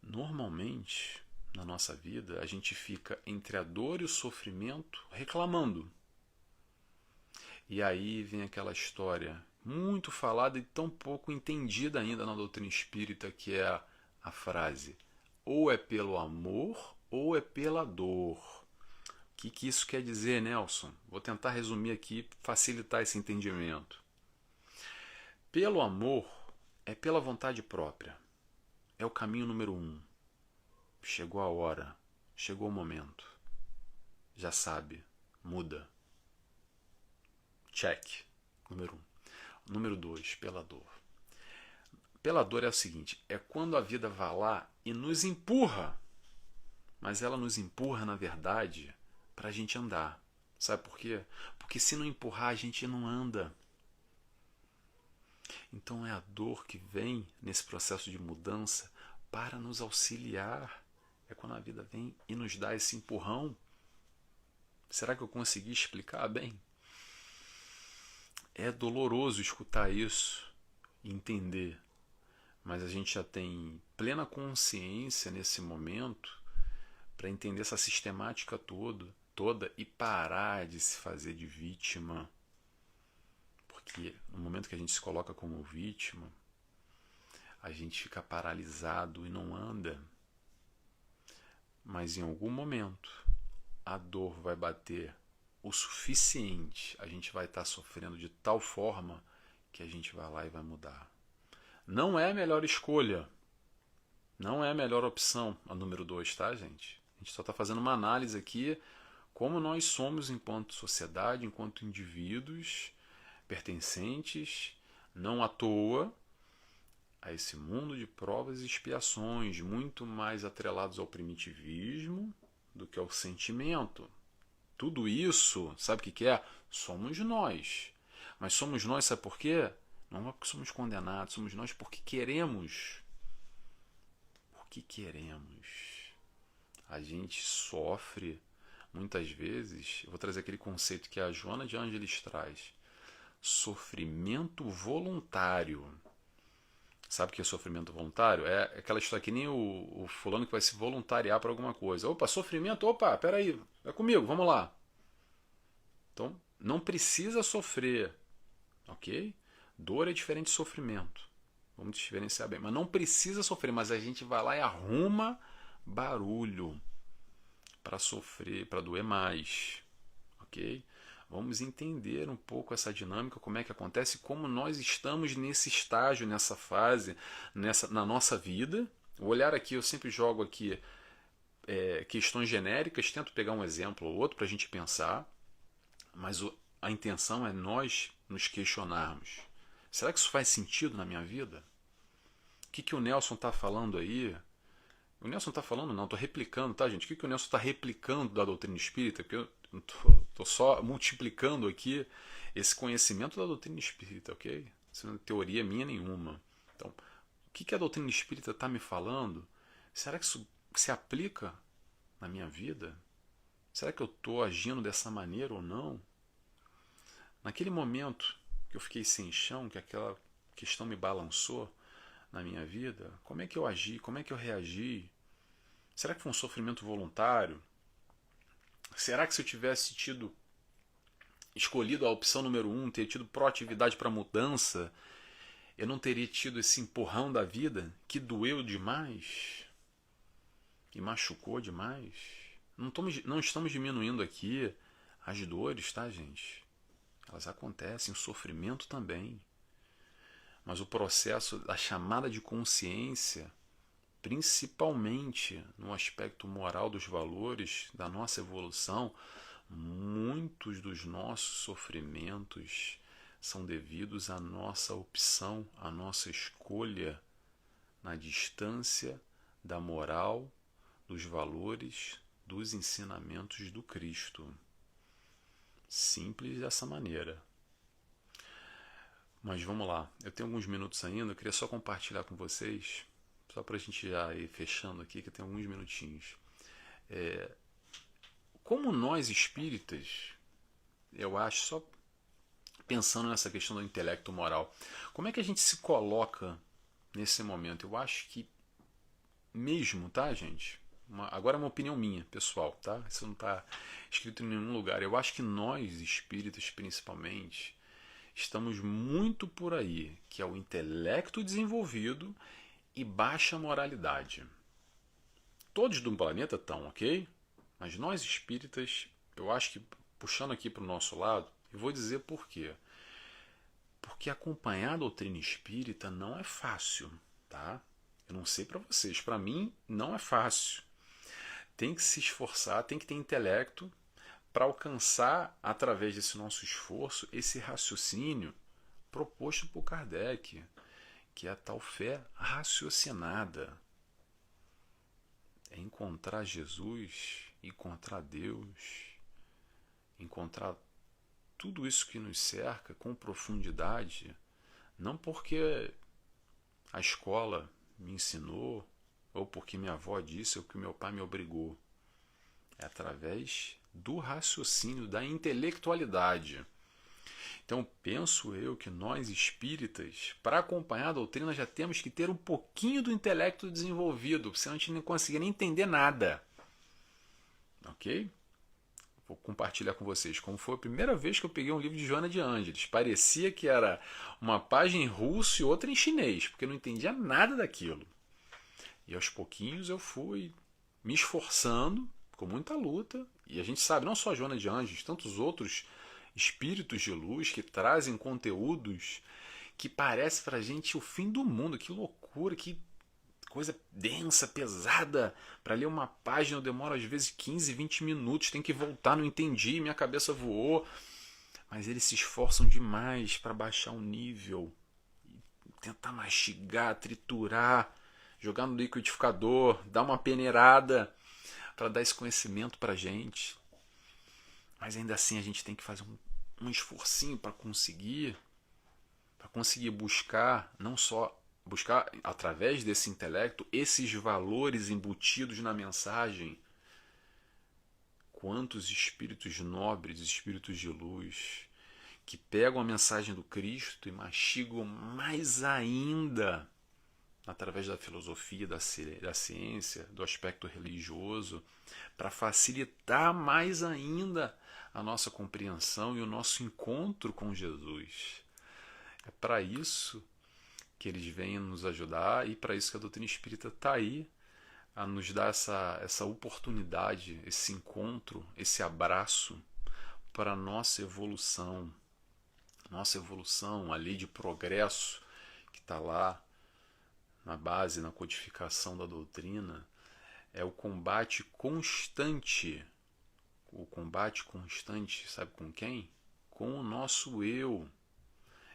[SPEAKER 1] Normalmente, na nossa vida, a gente fica entre a dor e o sofrimento reclamando. E aí vem aquela história muito falada e tão pouco entendida ainda na doutrina espírita, que é a frase: ou é pelo amor ou é pela dor. O que isso quer dizer, Nelson? Vou tentar resumir aqui, facilitar esse entendimento. Pelo amor é pela vontade própria. É o caminho número um. Chegou a hora, chegou o momento. Já sabe, muda. Check. Número um. Número dois, pela dor. Pela dor é o seguinte, é quando a vida vai lá e nos empurra. Mas ela nos empurra, na verdade, para a gente andar. Sabe por quê? Porque se não empurrar, a gente não anda. Então é a dor que vem nesse processo de mudança para nos auxiliar. É quando a vida vem e nos dá esse empurrão. Será que eu consegui explicar bem? É doloroso escutar isso e entender, mas a gente já tem plena consciência nesse momento para entender essa sistemática toda e parar de se fazer de vítima. Porque no momento que a gente se coloca como vítima, a gente fica paralisado e não anda. Mas em algum momento a dor vai bater o suficiente, a gente vai estar sofrendo de tal forma que a gente vai lá e vai mudar. Não é a melhor escolha, não é a melhor opção a número 2, tá, gente? A gente só está fazendo uma análise aqui como nós somos enquanto sociedade, enquanto indivíduos pertencentes, não à toa, a esse mundo de provas e expiações, muito mais atrelados ao primitivismo do que ao sentimento. Tudo isso, sabe o que é? Somos nós. Mas somos nós, sabe por quê? Não é porque somos condenados, somos nós porque queremos. Porque queremos. A gente sofre, muitas vezes, eu vou trazer aquele conceito que a Joana de Ângeles traz. Sofrimento voluntário. Sabe o que é sofrimento voluntário? É aquela história que nem o fulano que vai se voluntariar para alguma coisa. Opa, sofrimento, opa, peraí, é comigo, vamos lá. Então, não precisa sofrer, ok? Dor é diferente de sofrimento. Vamos diferenciar bem. Mas não precisa sofrer, mas a gente vai lá e arruma barulho para sofrer, para doer mais, ok? Vamos entender um pouco essa dinâmica, como é que acontece, como nós estamos nesse estágio, nessa fase, na nossa vida. O olhar aqui, eu sempre jogo aqui questões genéricas, tento pegar um exemplo ou outro para a gente pensar, mas a intenção é nós nos questionarmos. Será que isso faz sentido na minha vida? O que o Nelson está falando aí? O Nelson está falando, não, estou replicando, tá, gente? O que o Nelson está replicando da doutrina espírita? Porque eu estou só multiplicando aqui esse conhecimento da doutrina espírita, ok? Isso não é teoria minha nenhuma. Então, o que a doutrina espírita está me falando? Será que isso se aplica na minha vida? Será que eu estou agindo dessa maneira ou não? Naquele momento que eu fiquei sem chão, que aquela questão me balançou na minha vida, como é que eu agi? Como é que eu reagi? Será que foi um sofrimento voluntário? Será que se eu tivesse escolhido a opção número 1, ter tido proatividade para mudança, eu não teria tido esse empurrão da vida que doeu demais? Que machucou demais? Não estamos diminuindo aqui as dores, tá, gente? Elas acontecem, o sofrimento também. Mas o processo da chamada de consciência principalmente no aspecto moral dos valores da nossa evolução, muitos dos nossos sofrimentos são devidos à nossa opção, à nossa escolha na distância da moral, dos valores, dos ensinamentos do Cristo. Simples dessa maneira. Mas vamos lá, eu tenho alguns minutos ainda, eu queria só compartilhar com vocês, só para a gente já ir fechando aqui, que eu tenho alguns minutinhos. Como nós espíritas, eu acho, só pensando nessa questão do intelecto moral, como é que a gente se coloca nesse momento? Eu acho que mesmo, tá, gente? Agora é uma opinião minha, pessoal, tá? Isso não está escrito em nenhum lugar. Eu acho que nós, espíritas principalmente, estamos muito por aí, que é o intelecto desenvolvido e baixa moralidade. Todos do planeta estão, ok? Mas nós espíritas, eu acho que, puxando aqui para o nosso lado, eu vou dizer por quê. Porque acompanhar a doutrina espírita não é fácil, tá? Eu não sei para vocês, para mim não é fácil. Tem que se esforçar, tem que ter intelecto para alcançar, através desse nosso esforço, esse raciocínio proposto por Kardec, que é a tal fé raciocinada. É encontrar Jesus, encontrar Deus, encontrar tudo isso que nos cerca com profundidade, não porque a escola me ensinou, ou porque minha avó disse, ou que meu pai me obrigou. É através do raciocínio, da intelectualidade. Então, penso eu que nós espíritas, para acompanhar a doutrina, já temos que ter um pouquinho do intelecto desenvolvido, senão a gente não conseguir nem entender nada. Ok? Vou compartilhar com vocês como foi a primeira vez que eu peguei um livro de Joana de Ângeles. Parecia que era uma página em russo e outra em chinês, porque eu não entendia nada daquilo. E aos pouquinhos eu fui me esforçando, com muita luta, e a gente sabe, não só a Joana de Ângeles, tantos outros espíritos de luz que trazem conteúdos que parece pra gente o fim do mundo. Que loucura, que coisa densa, pesada. Para ler uma página eu demoro às vezes 15, 20 minutos, tem que voltar, não entendi, minha cabeça voou. Mas eles se esforçam demais para baixar o nível, tentar mastigar, triturar, jogar no liquidificador, dar uma peneirada para dar esse conhecimento para a gente. Mas ainda assim a gente tem que fazer um esforcinho para conseguir buscar, não só buscar através desse intelecto, esses valores embutidos na mensagem. Quantos espíritos nobres, espíritos de luz, que pegam a mensagem do Cristo e mastigam mais ainda através da filosofia, da ciência, do aspecto religioso, para facilitar mais ainda a nossa compreensão e o nosso encontro com Jesus. É para isso que eles vêm nos ajudar e para isso que a doutrina espírita está aí, a nos dar essa oportunidade, esse encontro, esse abraço para a nossa evolução. Nossa evolução, a lei de progresso que está lá na base, na codificação da doutrina, é o combate constante. O combate constante, sabe com quem? Com o nosso eu.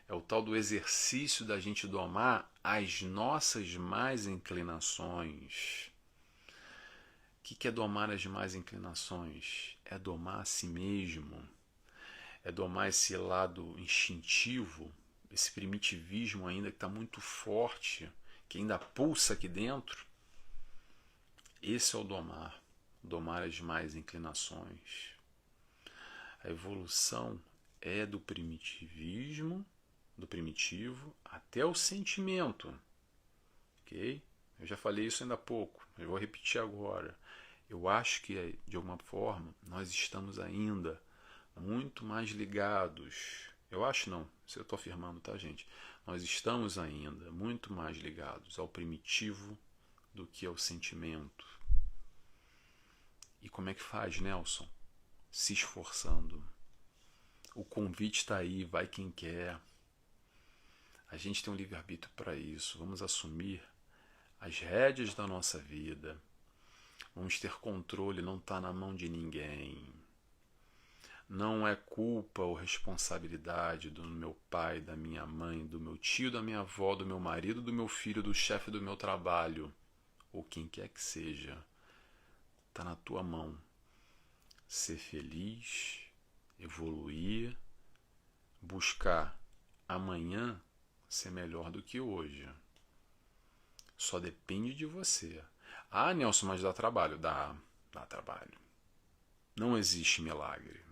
[SPEAKER 1] É o tal do exercício da gente domar as nossas más inclinações. O que é domar as más inclinações? É domar a si mesmo. É domar esse lado instintivo, esse primitivismo ainda que está muito forte, que ainda pulsa aqui dentro. Esse é o domar. Domar as más inclinações. A evolução é do primitivismo, do primitivo, até o sentimento. Ok? Eu já falei isso ainda há pouco, eu vou repetir agora. Eu acho que, de alguma forma, nós estamos ainda muito mais ligados. Eu acho não, isso eu estou afirmando, tá, gente? Nós estamos ainda muito mais ligados ao primitivo do que ao sentimento. E como é que faz, Nelson? Se esforçando. O convite está aí, vai quem quer. A gente tem um livre-arbítrio para isso. Vamos assumir as rédeas da nossa vida. Vamos ter controle, não está na mão de ninguém. Não é culpa ou responsabilidade do meu pai, da minha mãe, do meu tio, da minha avó, do meu marido, do meu filho, do chefe do meu trabalho, ou quem quer que seja. Está na tua mão. Ser feliz, evoluir, buscar amanhã ser melhor do que hoje. Só depende de você. Ah, Nelson, mas dá trabalho. Dá trabalho. Não existe milagre.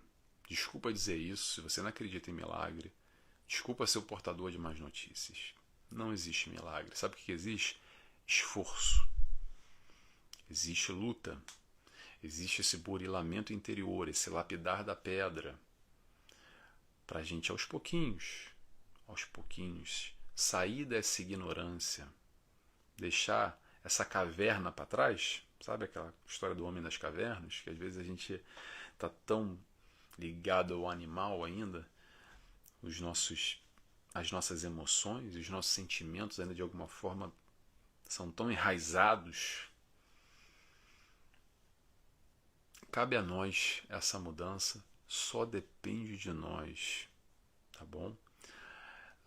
[SPEAKER 1] Desculpa dizer isso, se você não acredita em milagre. Desculpa ser o portador de más notícias. Não existe milagre. Sabe o que existe? Esforço. Existe luta. Existe esse burilamento interior, esse lapidar da pedra. Para a gente aos pouquinhos, sair dessa ignorância. Deixar essa caverna para trás. Sabe aquela história do homem das cavernas? Que às vezes a gente está tão ligado ao animal ainda, as nossas emoções, os nossos sentimentos ainda de alguma forma são tão enraizados. Cabe a nós essa mudança, só depende de nós, tá bom?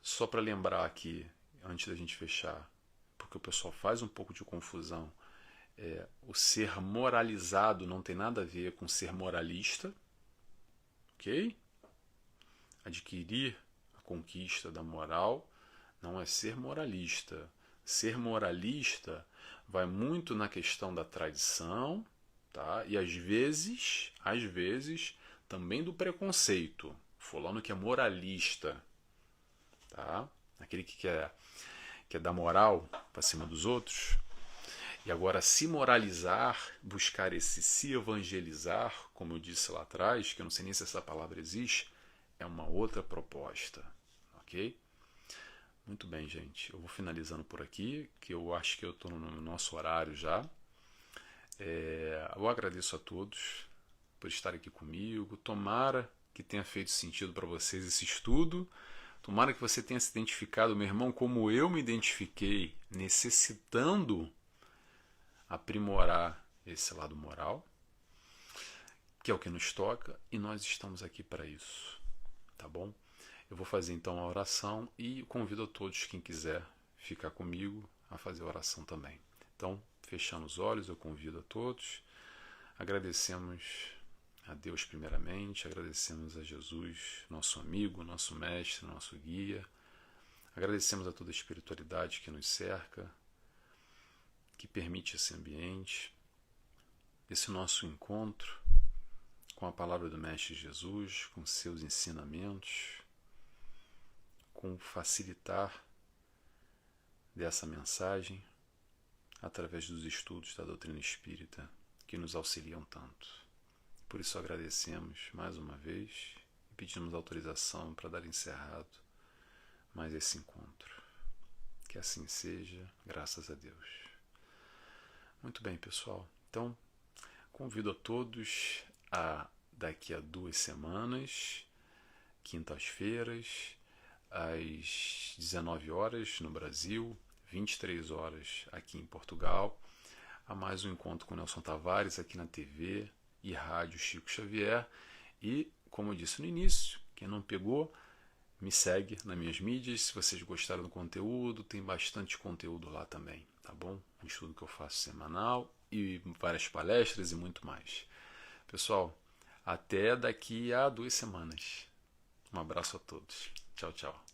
[SPEAKER 1] Só para lembrar aqui, antes da gente fechar, porque o pessoal faz um pouco de confusão, o ser moralizado não tem nada a ver com ser moralista, ok? Adquirir a conquista da moral não é ser moralista. Ser moralista vai muito na questão da tradição, tá? E às vezes, também do preconceito. Fulano que é moralista, tá? Aquele que quer dar moral para cima dos outros. E agora se moralizar, buscar esse se evangelizar, como eu disse lá atrás, que eu não sei nem se essa palavra existe, é uma outra proposta, ok? Muito bem, gente. Eu vou finalizando por aqui, que eu acho que eu estou no nosso horário já. Eu agradeço a todos por estarem aqui comigo. Tomara que tenha feito sentido para vocês esse estudo. Tomara que você tenha se identificado, meu irmão, como eu me identifiquei, necessitando aprimorar esse lado moral, que é o que nos toca, e nós estamos aqui para isso, tá bom? Eu vou fazer então a oração e convido a todos, quem quiser ficar comigo, a fazer a oração também. Então, fechando os olhos, eu convido a todos. Agradecemos a Deus primeiramente, agradecemos a Jesus, nosso amigo, nosso mestre, nosso guia. Agradecemos a toda a espiritualidade que nos cerca, que permite esse ambiente, esse nosso encontro com a palavra do Mestre Jesus, com seus ensinamentos, com o facilitar dessa mensagem através dos estudos da doutrina espírita que nos auxiliam tanto. Por isso agradecemos mais uma vez e pedimos autorização para dar encerrado mais esse encontro. Que assim seja, graças a Deus. Muito bem, pessoal. Então, convido a todos a daqui a 2 semanas, quintas-feiras, às 19 horas no Brasil, 23 horas aqui em Portugal, a mais um encontro com Nelson Tavares aqui na TV e Rádio Chico Xavier. E, como eu disse no início, quem não pegou, me segue nas minhas mídias. Se vocês gostaram do conteúdo, tem bastante conteúdo lá também, tá bom? Um estudo que eu faço semanal e várias palestras e muito mais. Pessoal, até daqui a 2 semanas. Um abraço a todos. Tchau, tchau.